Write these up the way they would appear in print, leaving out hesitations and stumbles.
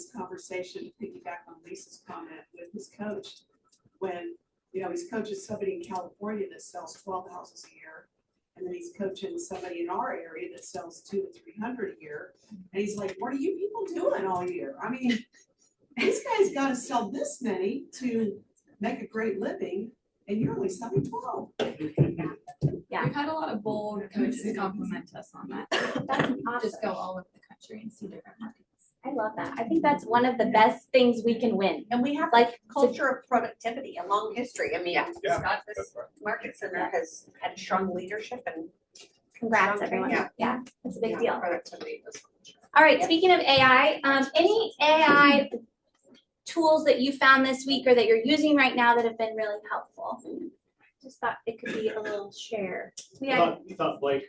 this conversation to piggyback on Lisa's comment with his coach. When, he's coaching somebody in California that sells 12 houses a year. And then he's coaching somebody in our area that sells 200 to 300 a year. And he's like, what are you people doing all year? I mean, this guy's got to sell this many to make a great living, and you're only selling 12. Yeah. We've had a lot of bold coaches compliment us on that. That's awesome. Just go all over the country and see different markets. I love that. I think that's one of the best things we can win. And we have like culture of productivity, a long history. I mean, this market center has had strong leadership and congrats everyone. Yeah, that's a big deal. Productivity. All right, speaking of AI, any AI tools that you found this week or that you're using right now that have been really helpful? Just thought it could be a little share. I thought Blake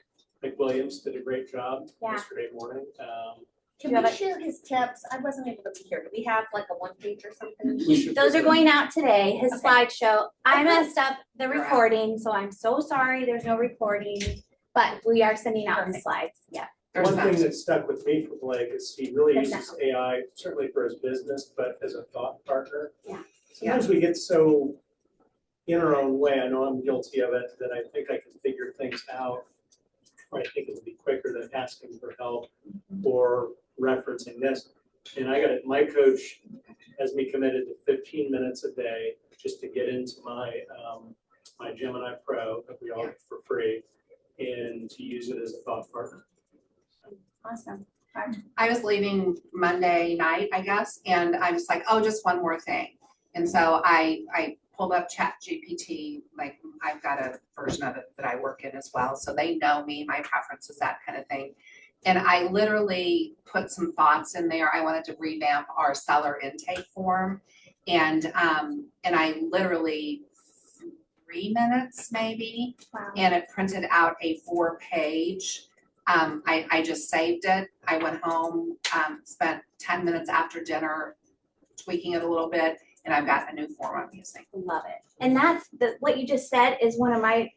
Williams did a great job yesterday morning. Can we share his tips? I wasn't able to be here. Do we have like a 1 page or something? Those are going out today, his slideshow. I messed up the recording, so I'm so sorry there's no recording, but we are sending out the slides. Yeah. One thing that stuck with me for Blake is he really uses AI, certainly for his business, but as a thought partner. Yeah. Sometimes we get so in our own way, I know I'm guilty of it, that I think I can figure things out. Or I think it would be quicker than asking for help or referencing this. And my coach has me committed to 15 minutes a day just to get into my my Gemini Pro that we all get for free and to use it as a thought partner. Awesome. I was leaving Monday night, I guess, and I was like, oh, just one more thing. And so I pulled up ChatGPT, like I've got a version of it that I work in as well. So they know me, my preferences, that kind of thing. And I literally put some thoughts in there. I wanted to revamp our seller intake form. And I literally 3 minutes maybe, and it printed out a 4-page. I just saved it. I went home, spent 10 minutes after dinner tweaking it a little bit, and I've got a new form I'm using. Love it. And that's what you just said is one of my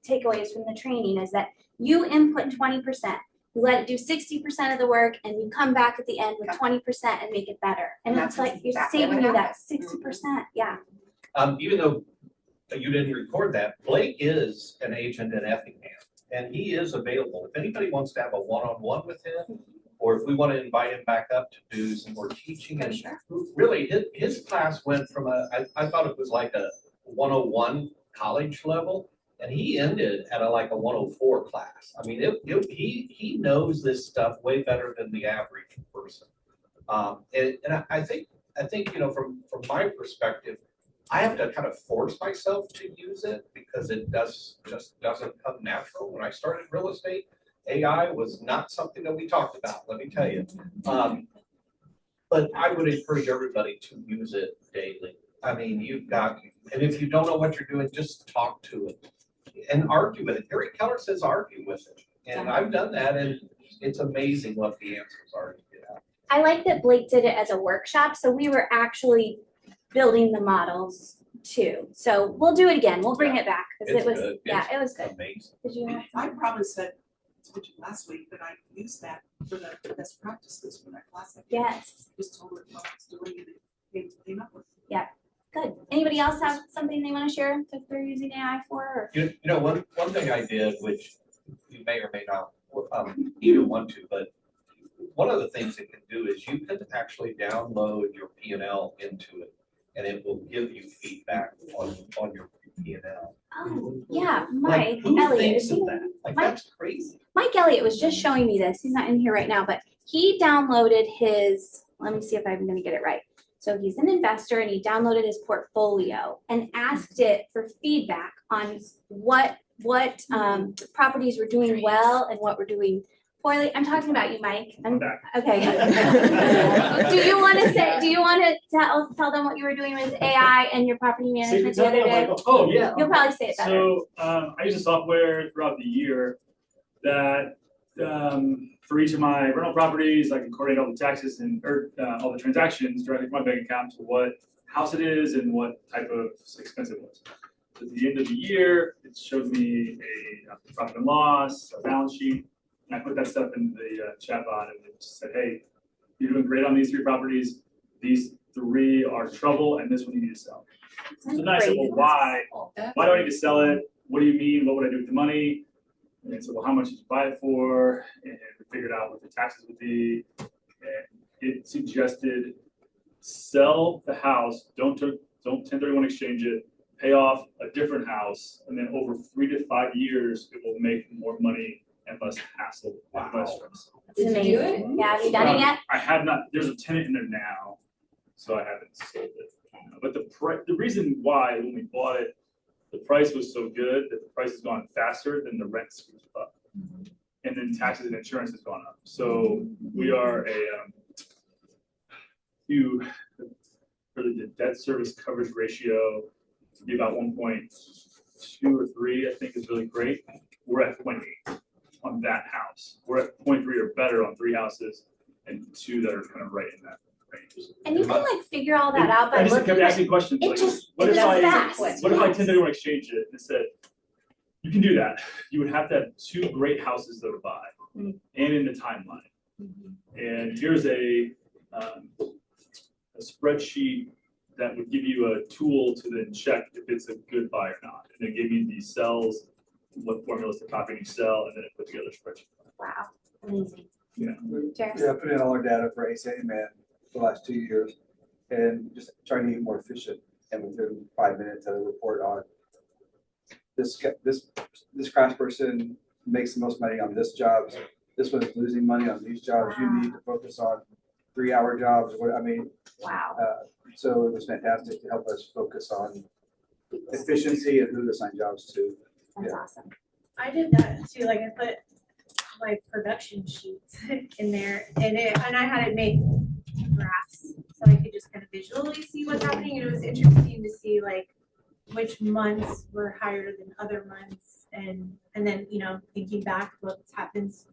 takeaways from the training is that you input 20%. You let it do 60% of the work, and you come back at the end with 20% and make it better. And it's like you're saving you that 60%. Yeah. Even though you didn't record that, Blake is an agent in Effingham, and he is available. If anybody wants to have a one-on-one with him, or if we want to invite him back up to do some more teaching, and really his class went from I thought it was like a 101 college level, and he ended at like a 104 class. I mean, he knows this stuff way better than the average person. And I think from my perspective, I have to kind of force myself to use it because it just doesn't come natural. When I started real estate, AI was not something that we talked about, let me tell you. But I would encourage everybody to use it daily. I mean, and if you don't know what you're doing, just talk to it and argue with it. Gary Keller says argue with it. And I've done that, and it's amazing what the answers are you get out. I like that Blake did it as a workshop, so we were actually building the models too. So we'll do it again. We'll bring it back because it was good. It was good. Amazing. Did you? I probably said to you last week that I used that for the best practices for that class. Yes. Just told her what I was doing and it came up with. Yeah. Good. Anybody else have something they want to share that they're using AI for? You know, one thing I did, which you may or may not even want to, but one of the things it can do is you can actually download your P&L into it, and it will give you feedback on your P&L. Oh, yeah. Like, who thinks of that? Like, that's crazy. Mike Elliott was just showing me this. He's not in here right now, but he downloaded his, let me see if I'm going to get it right. So he's an investor, and he downloaded his portfolio and asked it for feedback on what properties were doing well and what were doing poorly. I'm talking about you, Mike. Okay. Do you want to tell them what you were doing with AI and your property management the other day? Oh yeah. You'll probably say it better. So I use a software throughout the year that for each of my rental properties, I can coordinate all the taxes and all the transactions directly from my bank account to what house it is and what type of expense it was. So at the end of the year, it showed me a profit and loss, a balance sheet, and I put that stuff in the chatbot and it just said, hey, you're doing great on these 3 properties. These 3 are trouble, and this one you need to sell. So then I said, well, why? Why do I need to sell it? What do you mean? What would I do with the money? And they said, well, how much did you buy it for? And we figured out what the taxes would be. And it suggested sell the house, don't 1031 exchange it, pay off a different house, and then over 3 to 5 years, it will make more money and less hassle and less stress. It's Did you do amazing. Yeah, have you done it yet? I have not, there's a tenant in there now, so I haven't sold it. But the reason why, when we bought it, the price was so good that the price has gone faster than the rents goes up. And then taxes and insurance has gone up. So we are for the debt service coverage ratio to be about 1.2 or 3, I think is really great. We're at 0.8 on that house. We're at 0.3 or better on 3 houses and 2 that are kind of right in that range. And you can like figure all that out by I just looking kept at, asking questions it like, just, what it's if I, fast. what if I 1031 exchange it? And it said, you can do that. You would have to have 2 great houses that would buy and in the timeline. And here's a spreadsheet that would give you a tool to then check if it's a good buy or not. And it gave you the cells, what formulas to copy and you sell, and then it put together a spreadsheet. Wow, amazing. Yeah. Cheers. Yeah, I put in all our data for ASA man for the last 2 years and just trying to get more efficient. And within 5 minutes, I had a report on this craft person makes the most money on this job. This one's losing money on these jobs. You need to focus on 3-hour jobs. Wow. So it was fantastic to help us focus on efficiency and who to assign jobs to. That's awesome. I did that too, like I put my production sheets in there and I had it make graphs so I could just kind of visually see what's happening, and it was interesting to see like which months were higher than other months, and then, you know, thinking back what happens,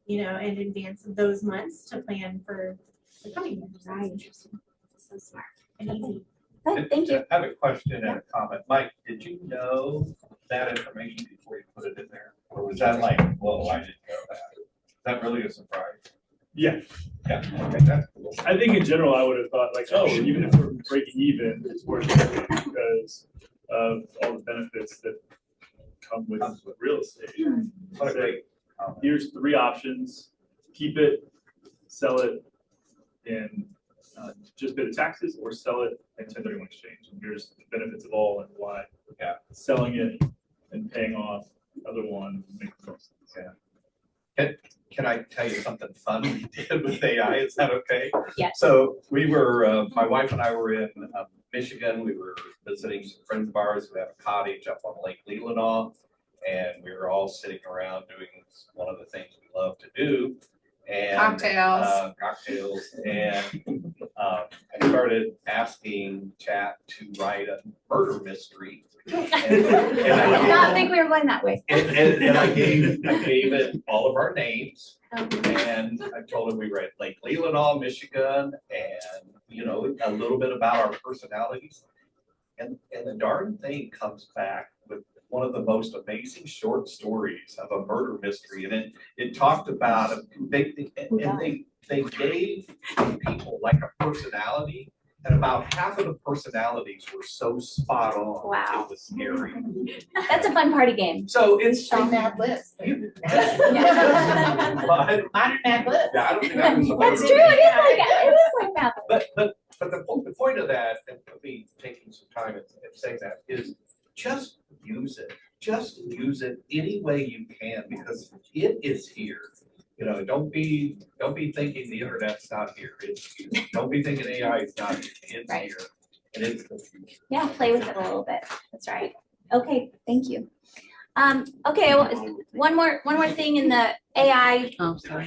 you know, in advance of those months to plan for the coming years. Right. Interesting. So smart. And easy. Good, thank you. I have a question and a comment. Mike, did you know that information before you put it in there? Or was that like, whoa, I didn't know that? Is that really a surprise? Yeah. Yeah, okay, that's cool. I think in general, I would have thought like, oh, even if we're breaking even, it's worth it because of all the benefits that come with real estate. What a great comment. Here's 3 options: keep it, sell it, and just pay the taxes, or sell it and 1031 exchange. And here's the benefits of all and why. Yeah. Selling it and paying off the other one makes sense. Yeah. Can I tell you something fun we did with AI? Is that okay? Yes. So we were, my wife and I were in Michigan. We were visiting some friends of ours who have a cottage up on Lake Leelanau. And we were all sitting around doing one of the things we love to do. And cocktails. And I started asking Chat to write a murder mystery. And I did not think we were going that way. And I gave it all of our names. And I told him we were at Lake Leelanau, Michigan, and, you know, a little bit about our personalities. And the darn thing comes back with one of the most amazing short stories of a murder mystery. And it talked about, they gave people like a personality, and about half of the personalities were so spot on. Wow. It was scary. That's a fun party game. So it's. Mad List. Modern Mad List. Yeah, I don't think that was. That's true, it is like that. But the point of that, and me taking some time and saying that, is just use it. Just use it any way you can, because it is here. You know, don't be thinking the internet's not here. It's here. Don't be thinking AI is not here. It's Right. here. And it's the future. Yeah, play with it a little bit. That's right. Okay, thank you. Okay, one more thing in the AI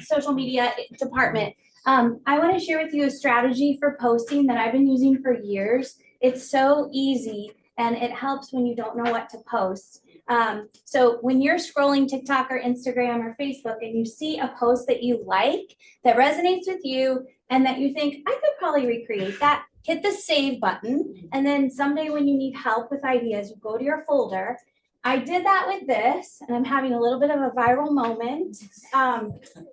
social media department. I want to share with you a strategy for posting that I've been using for years. It's so easy and it helps when you don't know what to post. So when you're scrolling TikTok or Instagram or Facebook and you see a post that you like, that resonates with you, and that you think, I could probably recreate that, hit the save button. And then someday when you need help with ideas, you go to your folder I did that with this, and I'm having a little bit of a viral moment.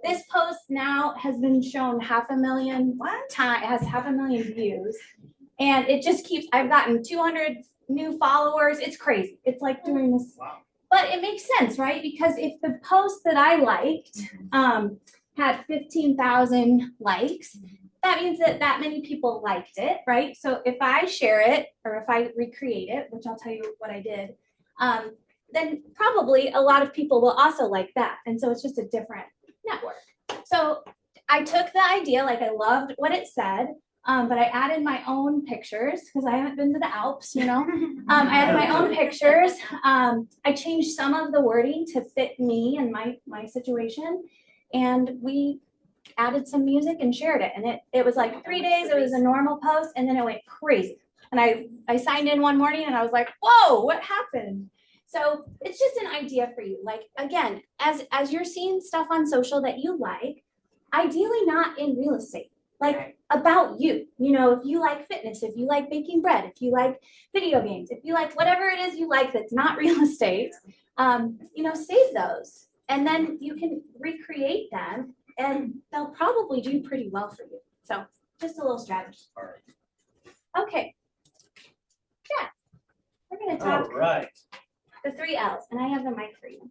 This post now has been shown 500,000 times, has 500,000 views. And it just keeps, I've gotten 200 new followers. It's crazy. It's like doing this. Wow. But it makes sense, right? Because if the post that I liked had 15,000 likes, that means that that many people liked it, right? So if I share it or if I recreate it, which I'll tell you what I did, then probably a lot of people will also like that. And so it's just a different network. So I took the idea, like I loved what it said, but I added my own pictures because I haven't been to the Alps, you know. I added my own pictures. I changed some of the wording to fit me and my situation. And we added some music and shared it. And it was like 3 days, it was a normal post, and then it went crazy. And I signed in one morning and I was like, whoa, what happened? So it's just an idea for you. Like, again, as you're seeing stuff on social that you like, ideally not in real estate, like about you. You know, if you like fitness, if you like baking bread, if you like video games, if you like whatever it is you like that's not real estate, you know, save those. And then you can recreate them and they'll probably do pretty well for you. So just a little strategy. Okay. Yeah. We're going to talk All right. the 3 L's, and I have the mic for you.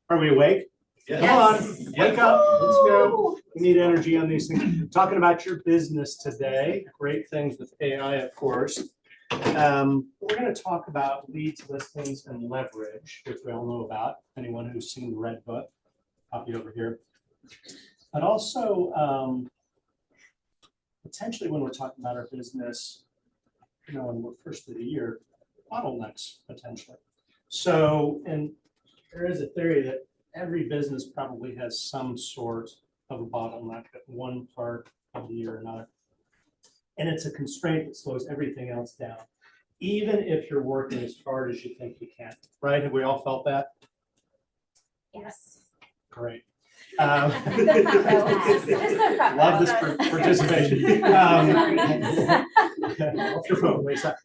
Are we awake? Yes. Come on, wake up, let's go. We need energy on these things. Talking about your business today, great things with AI, of course. We're going to talk about leads, listings, and leverage, which we all know about. Anyone who's seen the Red Book, copy over here. But also, potentially when we're talking about our business, you know, when we're first of the year, bottlenecks potentially. So, and there is a theory that every business probably has some sort of a bottleneck at one part of the year or another. And it's a constraint that slows everything else down, even if you're working as hard as you think you can, right? Have we all felt that? Yes. Great. Love this participation. Off your phone, Lisa.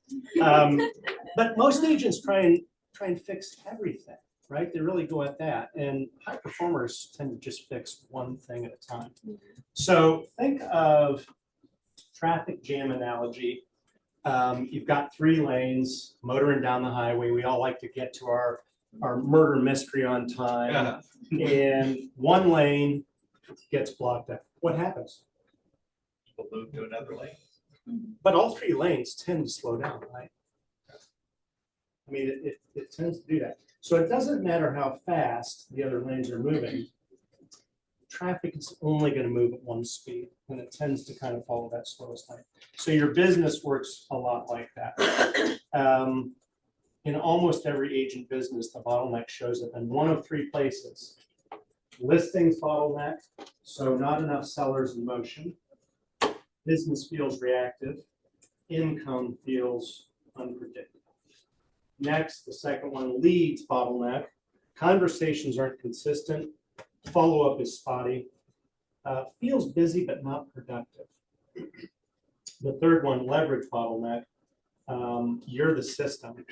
But most agents try and fix everything, right? They really go at that, and high performers tend to just fix one thing at a time. So think of traffic jam analogy. You've got 3 lanes motoring down the highway. We all like to get to our murder mystery on time, and one lane gets blocked up. What happens? People move to another lane. But all 3 lanes tend to slow down, right? I mean, it tends to do that. So it doesn't matter how fast the other lanes are moving. Traffic is only going to move at one speed, and it tends to kind of follow that slowest lane. So your business works a lot like that. In almost every agent business, the bottleneck shows up in one of 3 places. Listings bottleneck, so not enough sellers in motion. Business feels reactive. Income feels unpredictable. Next, the second one, leads bottleneck. Conversations aren't consistent. Follow-up is spotty. Feels busy but not productive. The third one, leverage bottleneck. You're the system.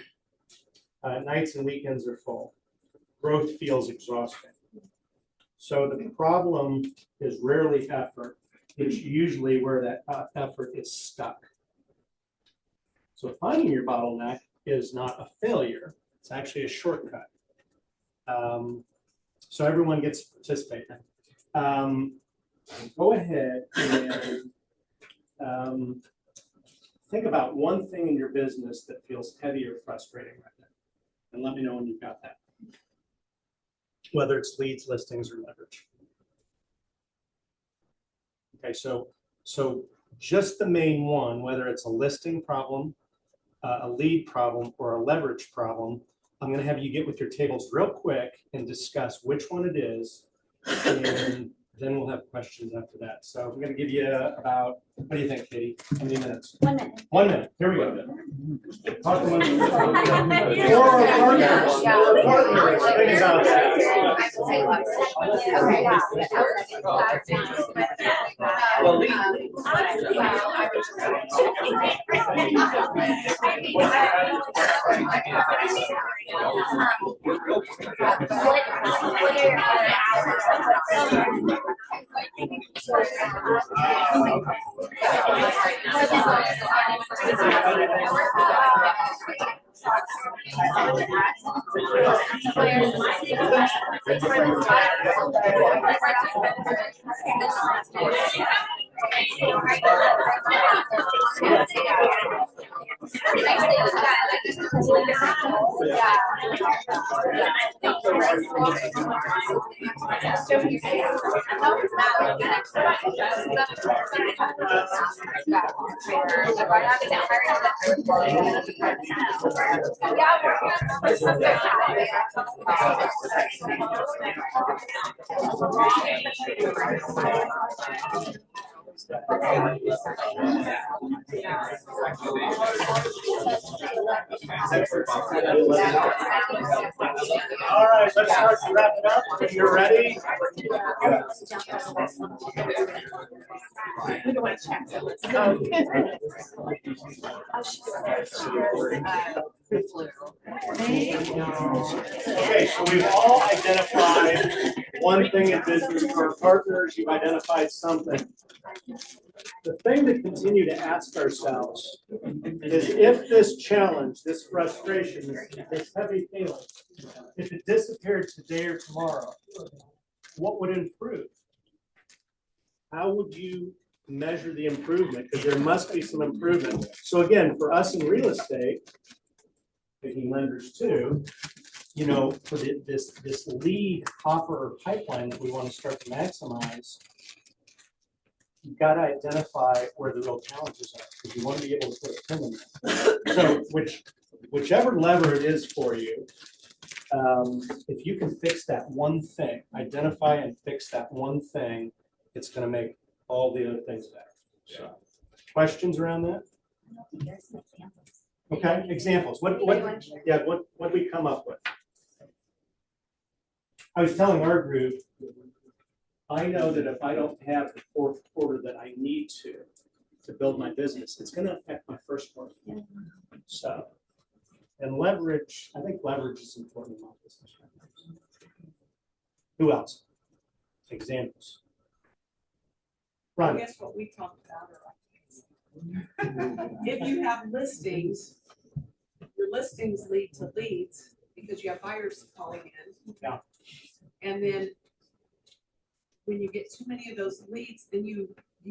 Nights and weekends are full. Growth feels exhausting. So the problem is rarely effort. It's usually where that effort is stuck. So finding your bottleneck is not a failure. It's actually a shortcut. So everyone gets to participate now. Go ahead and think about one thing in your business that feels heavy or frustrating right now. And let me know when you've got that. Whether it's leads, listings, or leverage. Okay, so just the main one, whether it's a listing problem, a lead problem, or a leverage problem, I'm going to have you get with your tables real quick and discuss which one it is, and then we'll have questions after that. So I'm going to give you about, what do you think, Katie? How many minutes? 1 minute. 1 minute. Here we go. Talk amongst yourselves. Or partners. Think about that. I will say what. Well, All right, let's start to wrap it up. If you're ready. Okay, so we've all identified one thing in business for our partners. You've identified something. The thing to continue to ask ourselves is if this challenge, this frustration, this heavy feeling, if it disappeared today or tomorrow, what would improve? How would you measure the improvement? Because there must be some improvement. So again, for us in real estate, picking lenders too, you know, for this lead offer or pipeline that we want to start to maximize, you've got to identify where the real challenges are, because you want to be able to put a pin in that. So whichever lever it is for you, if you can fix that one thing, identify and fix that one thing, it's going to make all the other things better. So, questions around that? Okay, examples. What we come up with? I was telling our group, I know that if I don't have the fourth quarter that I need to build my business, it's going to affect my first quarter. So, and leverage, I think leverage is important in my business. Who else? Examples. I Ron. guess what we talked about are if you have listings, your listings lead to leads because you have buyers calling in. Yeah. And then when you get too many of those leads, then you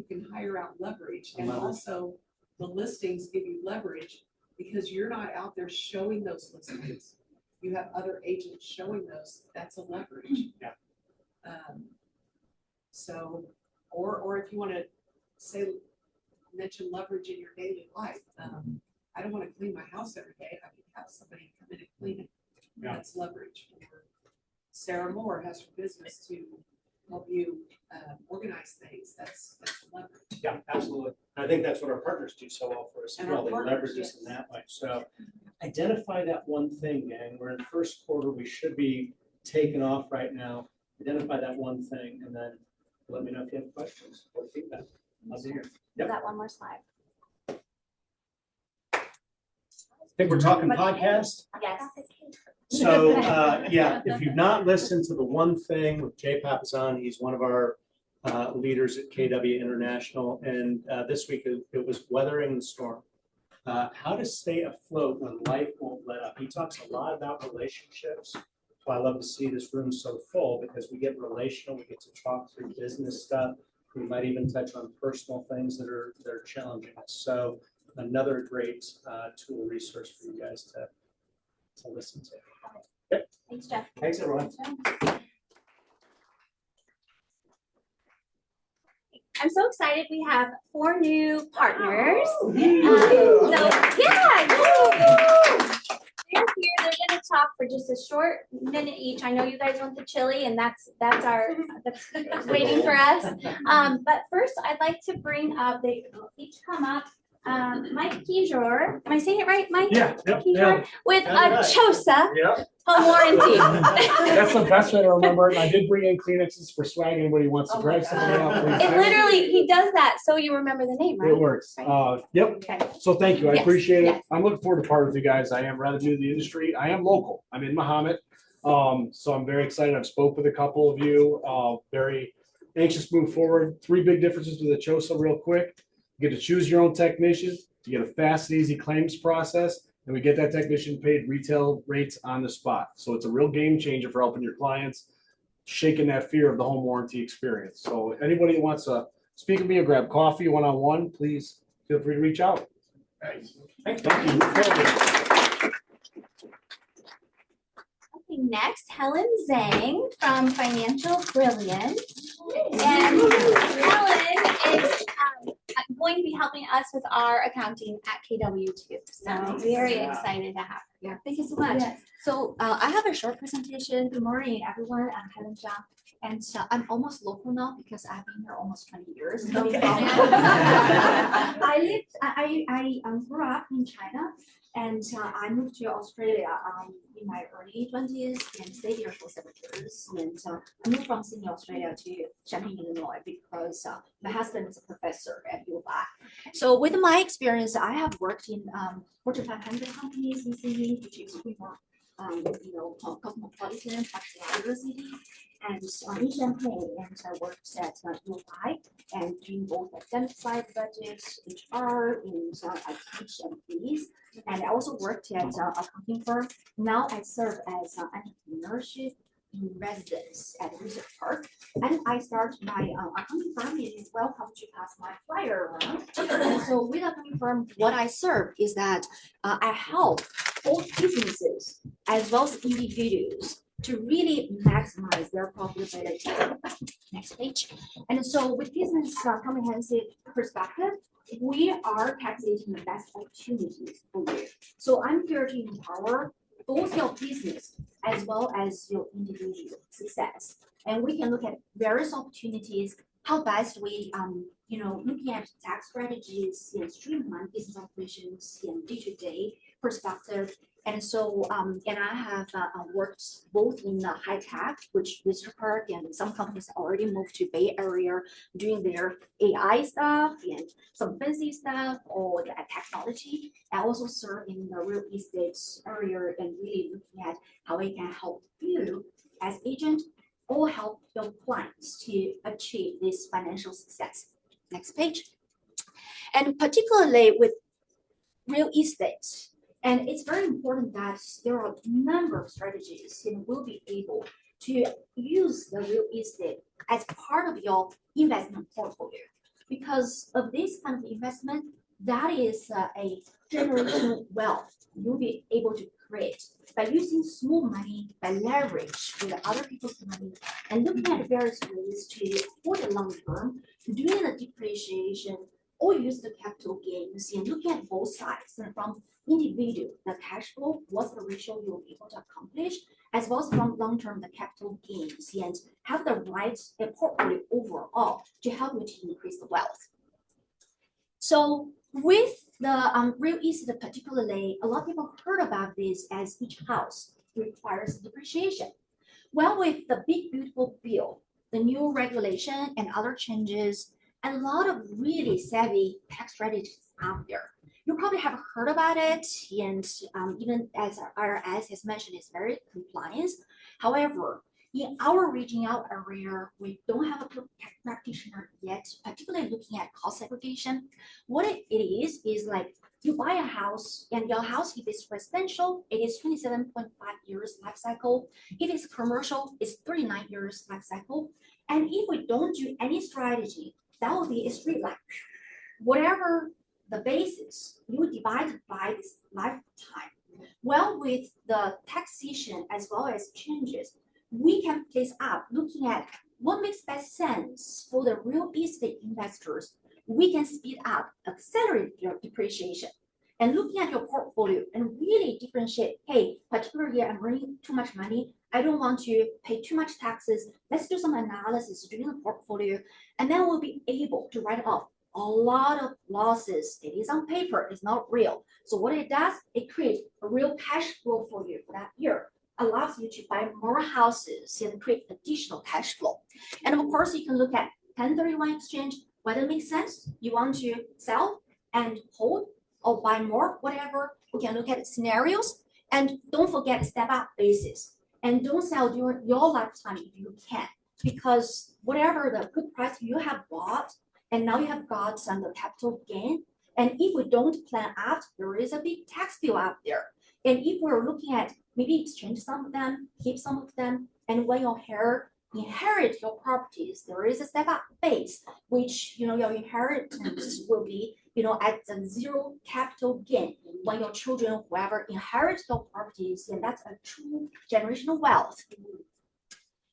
can hire out leverage. And also the listings give you leverage because you're not out there showing those listings. You have other agents showing those. That's a leverage. Yeah. So, or if you want to mention leverage in your daily life. I don't want to clean my house every day. I can have somebody come in and clean it. Yeah. That's leverage. Or Sarah Moore has her business to help you organize things. That's leverage. Yeah, absolutely. I think that's what our partners do so well for us as And well. our They partners, leverage us yes. in that way. So identify that one thing, gang. We're in the first quarter. We should be taking off right now. Identify that one thing and then let me know if you have questions or feedback. Love to hear. We've got one more slide. I think we're talking podcast. Yes. So, yeah, if you've not listened to the one thing with Jay Papazan, he's one of our leaders at KW International. And this week it was weathering the storm. How to stay afloat when life won't let up. He talks a lot about relationships. That's why I love to see this room so full because we get relational, we get to talk through business stuff. We might even touch on personal things that are challenging us. So another great tool resource for you guys to listen to. Yep. Thanks, Jeff. Thanks, everyone. I'm so excited. We have 4 new partners. So yeah, they're here. They're going to talk for just a short minute each. I know you guys want the chili, and that's waiting for us. But first, I'd like to bring up. They each come up. Mike Kijor, am I saying it right, Mike? Yeah, Kijor, with Got it a right. CHOSA Yep. home warranty. That's the best way to remember it. And I did bring in Kleenexes for swag. Anybody wants to grab something out, please It do. literally, he does that so you remember the name, right? It works. Yep. Okay. So thank you. I Yes, appreciate it. yes. I'm looking forward to partnering with you guys. I am rather new to the industry. I am local. I'm in Mahomet. So I'm very excited. I've spoke with a couple of you, very anxious to move forward. 3 big differences with the CHOSA real quick. You get to choose your own technician. You get a fast and easy claims process, and we get that technician paid retail rates on the spot. So it's a real game changer for helping your clients, shaking that fear of the home warranty experience. So anybody who wants to speak with me or grab coffee one-on-one, please feel free to reach out. Nice. Thank you. Okay, next, Helen Zhang from Financial Brilliant. And Helen is going to be helping us with our accounting at KW2. So very excited to have her. Yeah, thank you so much. Yes. So I have a short presentation. Good morning, everyone. I'm Helen Zhang. And I'm almost local now because I've been here almost 20 years. Okay. I grew up in China and I moved to Australia in my early 20s and stayed here for 7 years. And I moved from Sydney, Australia to Champaign, Illinois because my husband is a professor at U of I. So with my experience, I have worked in Fortune 500 companies in Sydney, which is more, cosmopolitan, much larger city. And in Champaign, and I worked at U of I and doing both academic side budgets, HR, and I teach MPs. And I also worked at a accounting firm. Now I serve as entrepreneurship in residence at Research Park. And I start my accounting firm is welcome to pass my flyer around. And so with accounting firm, what I serve is that I help both businesses as well as individuals to really maximize their profitability. Next page. And so with business comprehensive perspective, we are calculating the best opportunities for you. So I'm here to empower both your business as well as your individual success. And we can look at various opportunities, how best we, looking at tax strategies and streamline business operations in day-to-day perspective. And so, and I have worked both in the high tech, which Research Park and some companies already moved to Bay Area doing their AI stuff and some fancy stuff or the technology. I also serve in the real estate area and really looking at how we can help you as agent or help your clients to achieve this financial success. Next page. And particularly with real estate, and it's very important that there are a number of strategies and we'll be able to use the real estate as part of your investment portfolio. Because of this kind of investment, that is a generational wealth you'll be able to create by using small money, by leverage with other people's money, and looking at various ways to, for the long term, doing the depreciation or use the capital gains and looking at both sides and from individual, the cash flow, what's the ratio you'll be able to accomplish, as well as from long-term, the capital gains, and have the right portfolio overall to help you to increase the wealth. So with the real estate particularly, a lot of people heard about this as each house requires depreciation. Well, with the big beautiful bill, the new regulation and other changes, and a lot of really savvy tax strategies out there. You probably have heard about it, and even as IRS has mentioned, it's very compliant. However, in our regional area, we don't have a practitioner yet, particularly looking at cost segregation. What it is like you buy a house, and your house, if it's residential, it is 27.5 years life cycle. If it's commercial, it's 39 years life cycle. And if we don't do any strategy, that will be a straight line. Whatever the basis, you divide it by this lifetime. Well, with the taxation as well as changes, we can place up looking at what makes best sense for the real estate investors. We can speed up, accelerate your depreciation, and looking at your portfolio and really differentiate, hey, particularly I'm earning too much money, I don't want to pay too much taxes. Let's do some analysis during the portfolio, and then we'll be able to write off a lot of losses. It is on paper, it's not real. So what it does, it creates a real cash flow for you for that year. Allows you to buy more houses and create additional cash flow. And of course, you can look at 1031 exchange, whether it makes sense. You want to sell and hold or buy more, whatever. We can look at scenarios. And don't forget step up basis. And don't sell during your lifetime if you can. Because whatever the good price you have bought, and now you have got some capital gain. And if we don't plan out, there is a big tax bill out there. And if we're looking at maybe exchange some of them, keep some of them, and when you inherit your properties, there is a step up base, which your inheritance will be at the zero capital gain when your children, whoever inherits your properties, and that's a true generational wealth.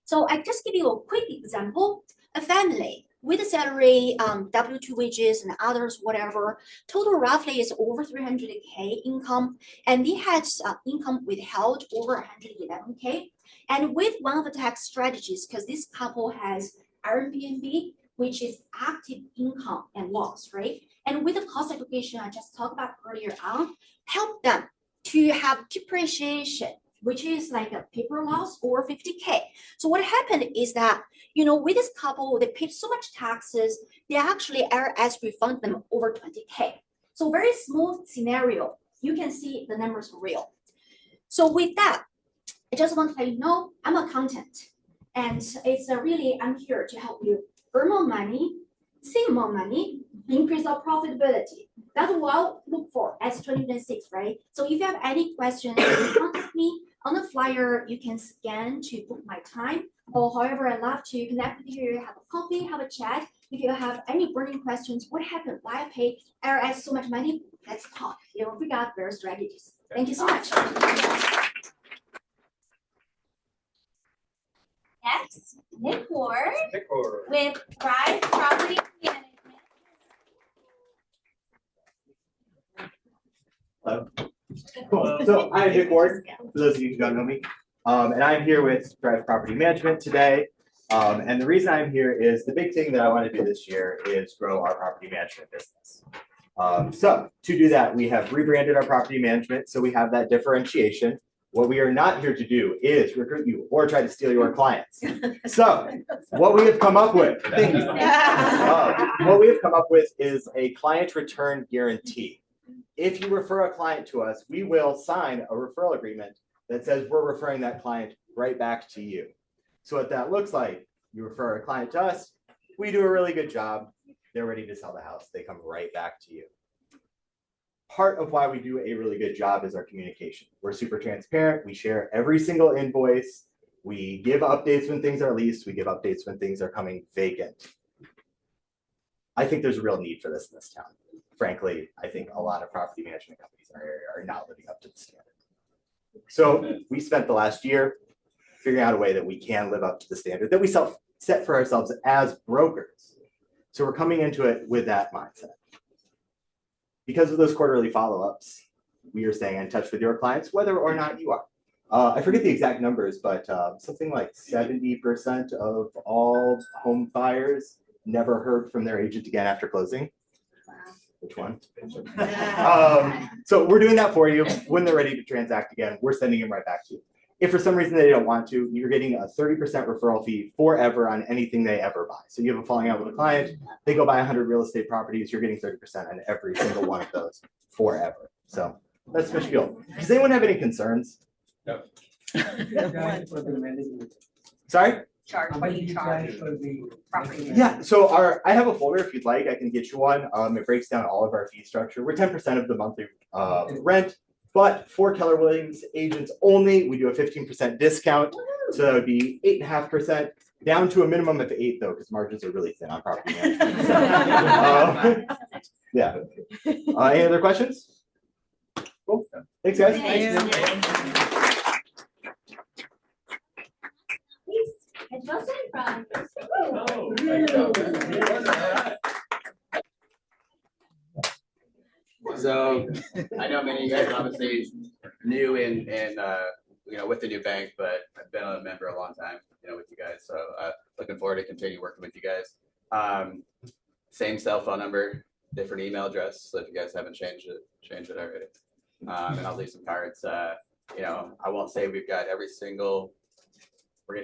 So I just give you a quick example. A family with a salary, W-2 wages and others, whatever, total roughly is over 300K income, and they had income withheld over 111K. And with one of the tax strategies, because this couple has Airbnb, which is active income and loss, right? And with the cost allocation I just talked about earlier on, help them to have depreciation, which is like a paper loss over 50K. So what happened is that, with this couple, they paid so much taxes, they actually IRS refund them over 20K. So very small scenario, you can see the numbers are real. So with that, I just want to let you know, I'm an accountant, and it's really, I'm here to help you earn more money, save more money, increase our profitability. That's what I'll look for as 2026, right? So if you have any questions, you can contact me. On the flyer, you can scan to book my time, or however, I'd love to connect with you, have a coffee, have a chat. If you have any burning questions, what happened? Why I pay IRS so much money? Let's talk. Figure out various strategies. Thank you so much. Next, Nick Ward with Thrive Property Management. Hello. Cool. So I'm Nick Ward, for those of you who don't know me. And I'm here with Thrive Property Management today. And the reason I'm here is the big thing that I want to do this year is grow our property management business. So to do that, we have rebranded our property management, so we have that differentiation. What we are not here to do is recruit you or try to steal your clients. So what we have come up with, what we have come up with is a client return guarantee. If you refer a client to us, we will sign a referral agreement that says we're referring that client right back to you. So what that looks like, you refer a client to us, we do a really good job, they're ready to sell the house, they come right back to you. Part of why we do a really good job is our communication. We're super transparent. We share every single invoice. We give updates when things are leased. We give updates when things are coming vacant. I think there's a real need for this in this town. Frankly, I think a lot of property management companies in our area are not living up to the standard. So we spent the last year figuring out a way that we can live up to the standard that we set for ourselves as brokers. So we're coming into it with that mindset. Because of those quarterly follow-ups, we are staying in touch with your clients, whether or not you are. I forget the exact numbers, but something like 70% of all home buyers never heard from their agent again after closing. Which one? So we're doing that for you. When they're ready to transact again, we're sending them right back to you. If for some reason they don't want to, you're getting a 30% referral fee forever on anything they ever buy. So you have a falling out with a client, they go buy 100 real estate properties, you're getting 30% on every single one of those forever. So that's the spiel. Does anyone have any concerns? No. Sorry? Charge. Yeah, so I have a folder if you'd like, I can get you one. It breaks down all of our fee structure. We're 10% of the monthly rent. But for Keller Williams agents only, we do a 15% discount. So that would be 8.5%, down to a minimum of 8 though, because margins are really thin on property management. Yeah. Any other questions? Cool. Thanks, guys. And Justin from. So I know many of you guys are obviously new in with the new bank, but I've been a member a long time, with you guys. So looking forward to continue working with you guys. same cell phone number, different email address. So if you guys haven't changed it already. And I'll leave some cards. You know, I won't say we're going to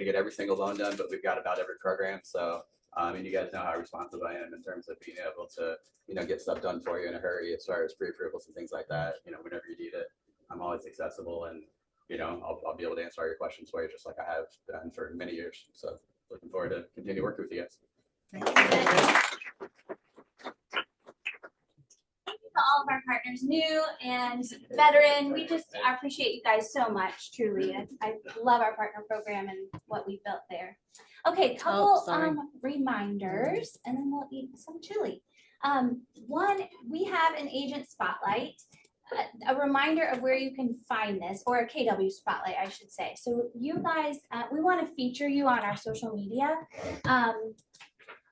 get every single loan done, but we've got about every program. So, and you guys know how responsive I am in terms of being able to, you know, get stuff done for you in a hurry as far as pre-approvals and things like that. You know, whenever you need it, I'm always accessible, and, you know, I'll be able to answer all your questions for you just like I have done for many years. So looking forward to continue working with you guys. To all of our partners, new and veteran. We just appreciate you guys so much, truly. I love our partner program and what we built there. Okay, couple reminders, and then we'll eat some chili. One, we have an agent spotlight, a reminder of where you can find this, or a KW spotlight, I should say. So you guys, we want to feature you on our social media.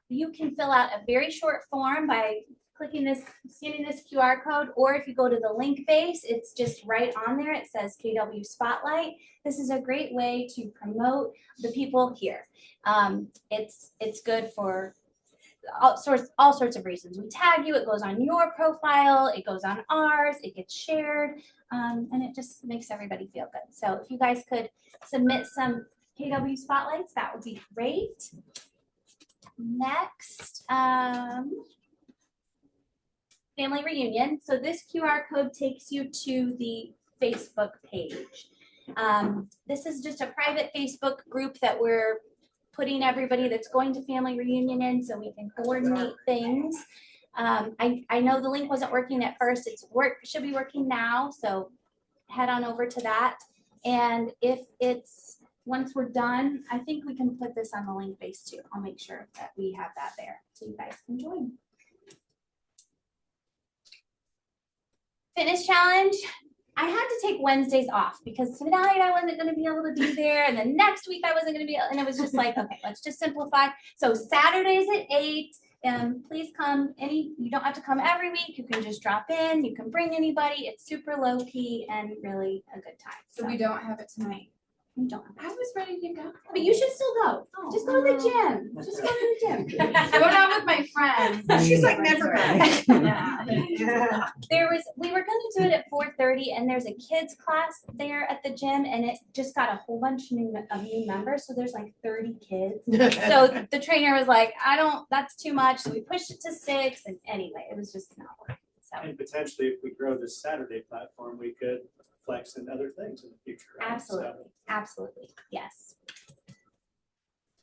You can fill out a very short form by scanning this QR code, or if you go to the link base, it's just right on there. It says KW Spotlight. This is a great way to promote the people here. It's good for all sorts of reasons. We tag you, it goes on your profile, it goes on ours, it gets shared, and it just makes everybody feel good. So if you guys could submit some KW Spotlights, that would be great. Next, family reunion. So this QR code takes you to the Facebook page. This is just a private Facebook group that we're putting everybody that's going to family reunion in so we can coordinate things. I know the link wasn't working at first. Should be working now. So head on over to that. And once we're done, I think we can put this on the link base too. I'll make sure that we have that there so you guys can join. Fitness challenge. I had to take Wednesdays off because tonight I wasn't going to be able to be there, and then next week I wasn't going to be, and it was just like, okay, let's just simplify. So Saturdays at 8, please come. You don't have to come every week. You can just drop in. You can bring anybody. It's super low key and really a good time. So we don't have it tonight. We don't. I was ready to go. But you should still go. Just go to the gym. Just go to the gym. Go down with my friends. She's like, never mind. Yeah. We were going to do it at 4:30, and there's a kids class there at the gym, and it just got a whole bunch of new members. So there's like 30 kids. So the trainer was like, that's too much. So we pushed it to 6, and anyway, it was just not working. So. And potentially, if we grow this Saturday platform, we could flex in other things in the future. Right? Absolutely. So. Absolutely. Yes.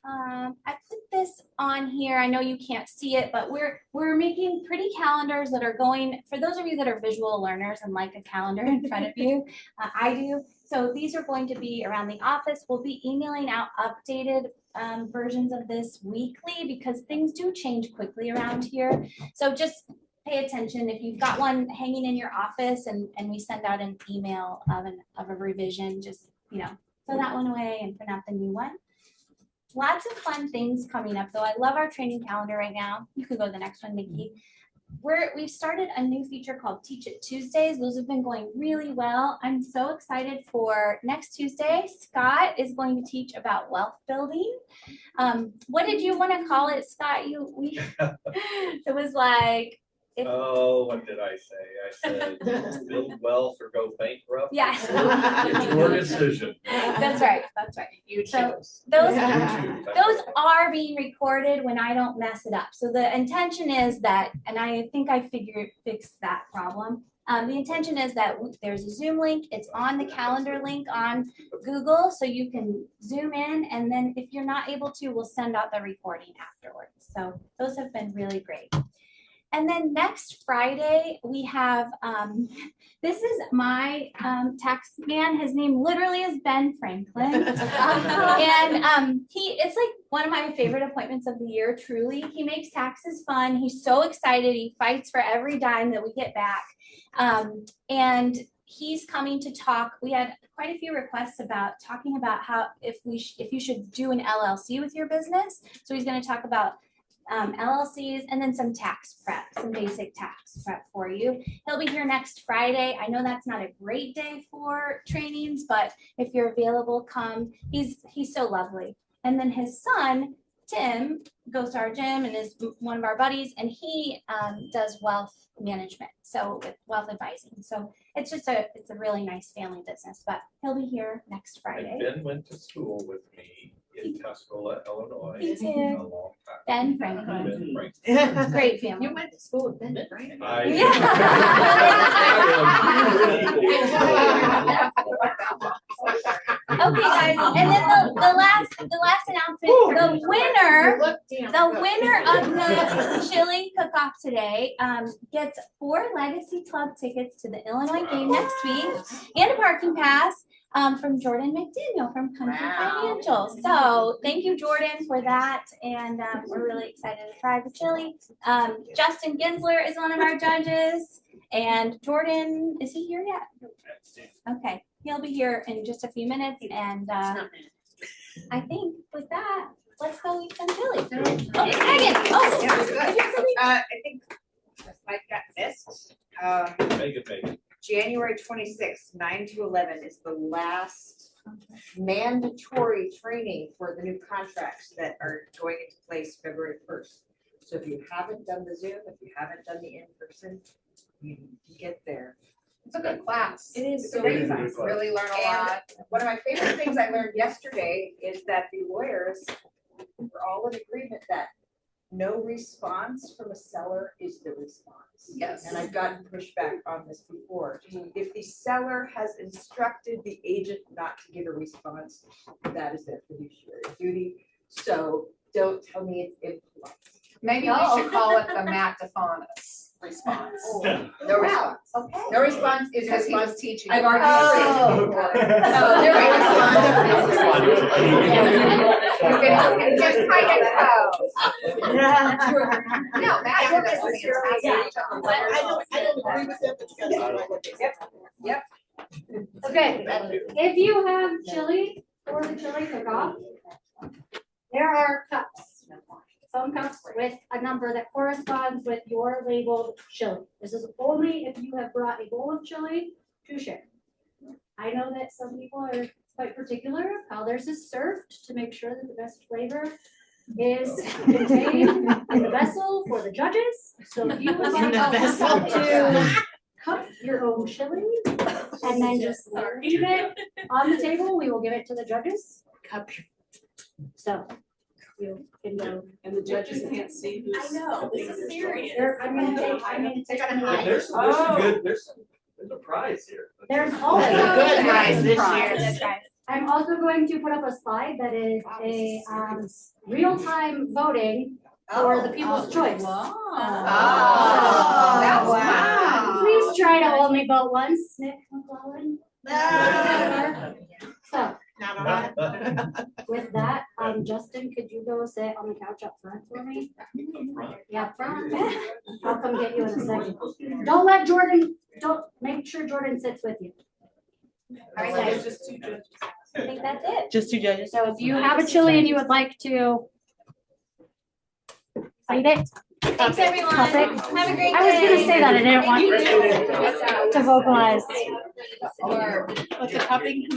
I put this on here. I know you can't see it, but we're making pretty calendars that are going, for those of you that are visual learners and like a calendar in front of you, I do. So these are going to be around the office. We'll be emailing out updated versions of this weekly because things do change quickly around here. So just pay attention. If you've got one hanging in your office and we send out an email of a revision, just, throw that one away and print out the new one. Lots of fun things coming up though. I love our training calendar right now. You can go to the next one, Nikki. We've started a new feature called Teach It Tuesdays. Those have been going really well. I'm so excited for next Tuesday. Scott is going to teach about wealth building. What did you want to call it, Scott? It was like, what did I say? I said build wealth or go bankrupt. Yes. It's your decision. That's right. You so choose. Those are being recorded when I don't mess it up. So the intention is that, and I think I fixed that problem. The intention is that there's a Zoom link. It's on the calendar link on Google, so you can zoom in, and then if you're not able to, we'll send out the recording afterwards. So those have been really great. And then next Friday, we have, this is my tax man. His name literally is Ben Franklin. And it's like one of my favorite appointments of the year, truly. He makes taxes fun. He's so excited. He fights for every dime that we get back. And he's coming to talk. We had quite a few requests about talking about how if you should do an LLC with your business. So he's going to talk about LLCs, and then some tax prep, some basic tax prep for you. He'll be here next Friday. I know that's not a great day for trainings, but if you're available, come. He's so lovely. And then his son, Tim goes to our gym and is one of our buddies, and he does wealth management, so with wealth advising. So it's a really nice family business, but he'll be here next Friday. Ben went to school with me in Tuscola, Illinois. Me too. A long time. Ben Franklin. Ben Franklin. Great family. You went to school with Ben, right? Okay, guys, and then the last announcement, the winner of the chili cook-off today gets 4 Legacy Club tickets to the Illinois game next week and a parking pass from Jordan McDaniel from Country Financial. So thank you, Jordan, for that, and we're really excited to try the chili. Justin Ginsler is one of our judges, and Jordan, is he here yet? Okay. He'll be here in just a few minutes, and I think with that, let's go eat some chili. Oh, Megan! I think I got missed. Megan. January 26th, 9 to 11 is the last mandatory training for the new contracts that are going into place February 1st. So if you haven't done the Zoom, if you haven't done the in-person, you get there. It's a good class. It is So very we nice. really learn a lot. One of my favorite things I learned yesterday is that the lawyers were all in agreement that no response from a seller is the response. Yes. And I've gotten pushback on this before. If the seller has instructed the agent not to give a response, that is their fiduciary duty. So don't tell me it's impolite. Maybe we should call it the Matt DeFanis response. No response. Okay. No response is Because he response. was teaching. I've already. There You can just kind of go. No, Matt did this with the I don't agree with them, but you gotta. Yep. Okay, if you have chili for the chili cook-off, there are cups. Some cups with a number that corresponds with your labeled chili. This is only if you have brought a bowl of chili to share. I know that some people are quite particular of how theirs is served to make sure that the best flavor is contained in the vessel for the judges. So if you would like to cup your own chili and then just leave it on the table, we will give it to the judges. Cup. So you can go. And the judges can't see who's. I know, this is serious. I'm gonna take There's some good, there's a prize here. There's also. Good prize this year. I'm also going to put up a slide that is a real-time voting for the people's choice. Oh, that's wow. Please try to only vote once, Nick McClellan. So with that, Justin, could you go sit on the couch up front for me? Yeah, up front. I'll come get you in a second. Don't let Jordan, make sure Jordan sits with you. All right, there's just 2 judges. I think that's it. Just 2 judges. So if you have a chili and you would like to eat it. Thanks, everyone. Cup it. Have a great day. I was gonna say that, I didn't want you to vocalize. Or with the cupping.